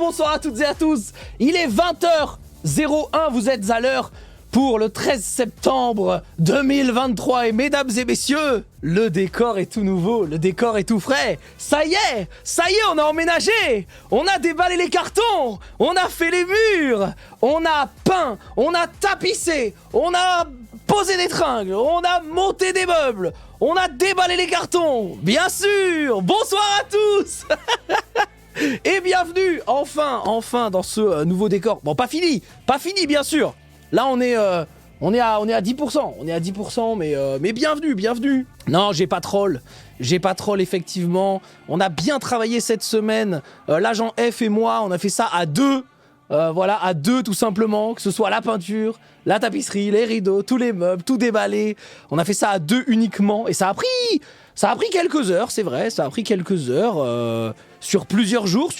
bonsoir à toutes et à tous. Il est 20h01, vous êtes à l'heure pour le 13 septembre 2023. Et mesdames et messieurs, le décor est tout nouveau, le décor est tout frais. Ça y est, on a emménagé. On a déballé les cartons, on a fait les murs, on a peint, on a tapissé, on a posé des tringles, on a monté des meubles, on a déballé les cartons, bien sûr. Bonsoir à tous. Et bienvenue, enfin dans ce nouveau décor. Bon, pas fini bien sûr. Là on est à 10%, mais bienvenue. Non, j'ai pas troll effectivement. On a bien travaillé cette semaine. L'agent F et moi, on a fait ça à deux. Voilà, à deux tout simplement, que ce soit la peinture, la tapisserie, les rideaux, tous les meubles, tout déballé. On a fait ça à deux uniquement et ça a pris quelques heures, c'est vrai, ça a pris quelques heures sur plusieurs jours.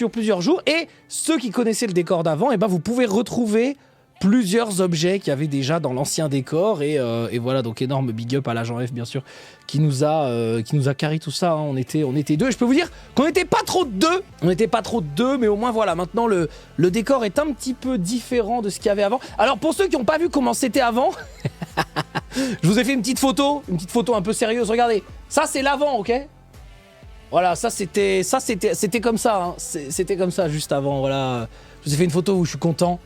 Et ceux qui connaissaient le décor d'avant, eh ben vous pouvez retrouver plusieurs objets qu'il y avait déjà dans l'ancien décor et voilà, donc énorme big up à l'agent F bien sûr qui nous a carré tout ça, hein. On était deux et je peux vous dire qu'on n'était pas trop de deux, mais au moins voilà, maintenant le décor est un petit peu différent de ce qu'il y avait avant. Alors pour ceux qui n'ont pas vu comment c'était avant, je vous ai fait une petite photo un peu sérieuse, regardez, ça c'est l'avant, ok? Voilà, ça c'était comme ça, hein. C'était comme ça juste avant, voilà. Je vous ai fait une photo où je suis content.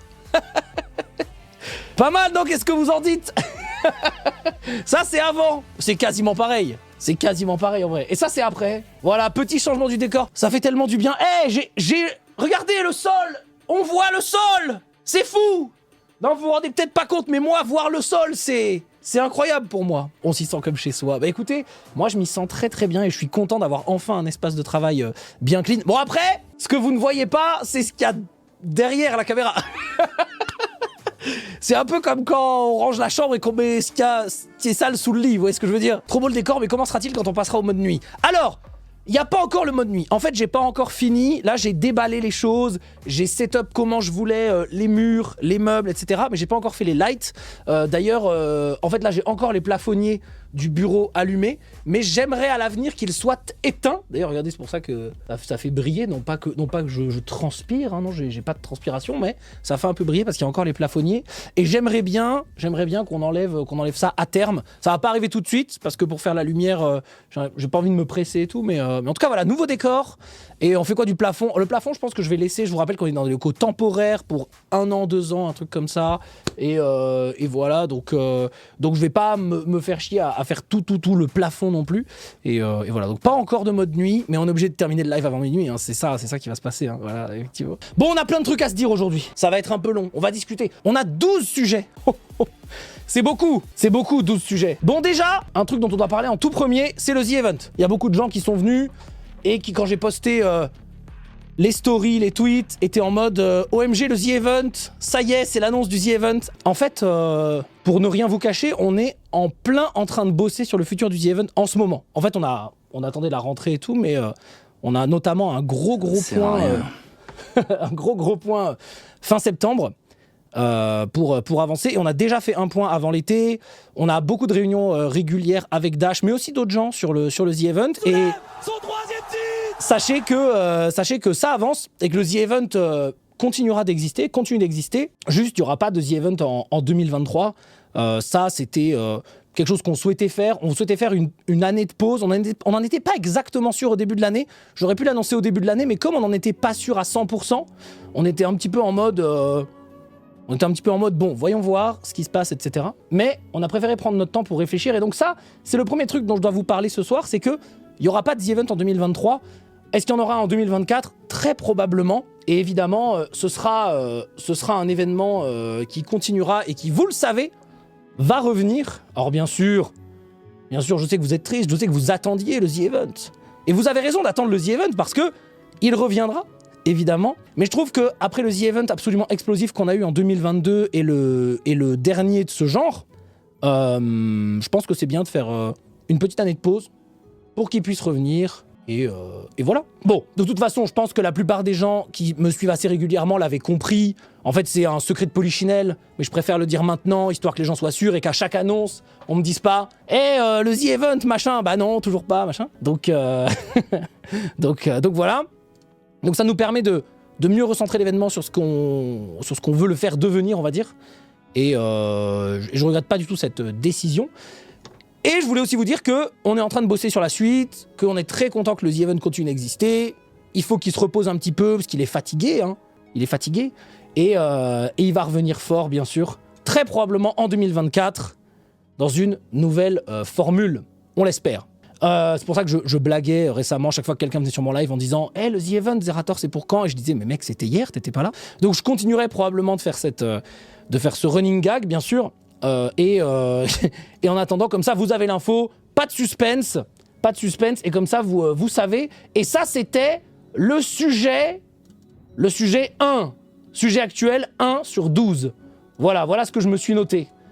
Pas mal, donc qu'est-ce que vous en dites? Ça c'est avant, c'est quasiment pareil en vrai. Et ça c'est après. Voilà, petit changement du décor, ça fait tellement du bien. Regardez le sol, on voit le sol, c'est fou. Non, vous vous rendez peut-être pas compte, mais moi voir le sol c'est incroyable pour moi. On s'y sent comme chez soi. Bah écoutez, moi je m'y sens très très bien et je suis content d'avoir enfin un espace de travail bien clean. Bon après, ce que vous ne voyez pas, c'est ce qu'il y a derrière la caméra. C'est un peu comme quand on range la chambre et qu'on met ce qui est sale sous le lit, vous voyez ce que je veux dire? Trop beau le décor, mais comment sera-t-il quand on passera au mode nuit? Alors, il n'y a pas encore le mode nuit. En fait, j'ai pas encore fini. Là, j'ai déballé les choses. J'ai setup comment je voulais les murs, les meubles, etc. Mais j'ai pas encore fait les lights. D'ailleurs, en fait, là, j'ai encore les plafonniers du bureau allumés. Mais j'aimerais à l'avenir qu'ils soient éteints. D'ailleurs, regardez, c'est pour ça que ça fait briller. Non pas que je transpire. Hein, non, j'ai pas de transpiration, mais ça fait un peu briller parce qu'il y a encore les plafonniers. Et j'aimerais bien qu'on enlève ça à terme. Ça va pas arriver tout de suite parce que pour faire la lumière, j'ai pas envie de me presser et tout, mais en tout cas voilà, nouveau décor. Et on fait quoi du plafond? Le plafond, je pense que je vais laisser. Je vous rappelle qu'on est dans des locaux temporaires pour 1 an, 2 ans, un truc comme ça. Et voilà, donc je vais pas me faire chier à faire tout le plafond non plus. Et voilà, donc pas encore de mode nuit, mais on est obligé de terminer le live avant minuit. Hein. C'est ça qui va se passer. Hein. Voilà, effectivement. Bon, on a plein de trucs à se dire aujourd'hui. Ça va être un peu long. On va discuter. On a 12 sujets. C'est beaucoup, 12 sujets. Bon, déjà, un truc dont on doit parler en tout premier, c'est le The Event. Il y a beaucoup de gens qui sont venus et qui, quand j'ai posté les stories, les tweets, étaient en mode OMG, le The Event, ça y est, c'est l'annonce du The Event. En fait, pour ne rien vous cacher, on est en plein en train de bosser sur le futur du The Event en ce moment. En fait, on attendait la rentrée et tout, mais on a notamment un gros point, un gros point fin septembre. Pour avancer, et on a déjà fait un point avant l'été. On a beaucoup de réunions régulières avec Dash, mais aussi d'autres gens sur le The Event. Et son troisième titre. Sachez que ça avance et que le The Event continue d'exister. Juste, il n'y aura pas de The Event en 2023. Ça, c'était quelque chose qu'on souhaitait faire. On souhaitait faire une année de pause. On n'en était pas exactement sûr au début de l'année. J'aurais pu l'annoncer au début de l'année, mais comme on n'en était pas sûr à 100%, on était un petit peu en mode... bon, voyons voir ce qui se passe, etc. Mais on a préféré prendre notre temps pour réfléchir. Et donc ça, c'est le premier truc dont je dois vous parler ce soir, c'est qu'il n'y aura pas de The Event en 2023. Est-ce qu'il y en aura en 2024? Très probablement. Et évidemment, ce sera un événement qui continuera et qui, vous le savez, va revenir. Alors bien sûr, je sais que vous êtes triste, je sais que vous attendiez le The Event. Et vous avez raison d'attendre le The Event parce que il reviendra. Évidemment, mais je trouve que après le The Event absolument explosif qu'on a eu en 2022 et le dernier de ce genre, je pense que c'est bien de faire une petite année de pause pour qu'il puisse revenir et voilà. Bon, de toute façon, je pense que la plupart des gens qui me suivent assez régulièrement l'avaient compris. En fait, c'est un secret de polichinelle, mais je préfère le dire maintenant, histoire que les gens soient sûrs et qu'à chaque annonce, on me dise pas « le The Event, machin !» Bah non, toujours pas, machin. Donc voilà. Donc ça nous permet de de mieux recentrer l'événement sur ce qu'on veut le faire devenir, on va dire. Et je regrette pas du tout cette décision. Et je voulais aussi vous dire qu'on est en train de bosser sur la suite, qu'on est très content que le The Event continue d'exister. Il faut qu'il se repose un petit peu parce qu'il est fatigué. Hein. Il est fatigué. Et il va revenir fort, bien sûr, très probablement en 2024, dans une nouvelle formule. On l'espère. C'est pour ça que je blaguais récemment, chaque fois que quelqu'un venait sur mon live en disant « Hey, le The Event, Zerator, c'est pour quand ?» Et je disais « Mais mec, c'était hier, t'étais pas là ?» Donc je continuerai probablement de faire ce running gag, bien sûr. Et en attendant, comme ça, vous avez l'info, pas de suspense, et comme ça, vous savez. Et ça, c'était le sujet 1. Sujet actuel, 1 sur 12. Voilà ce que je me suis noté.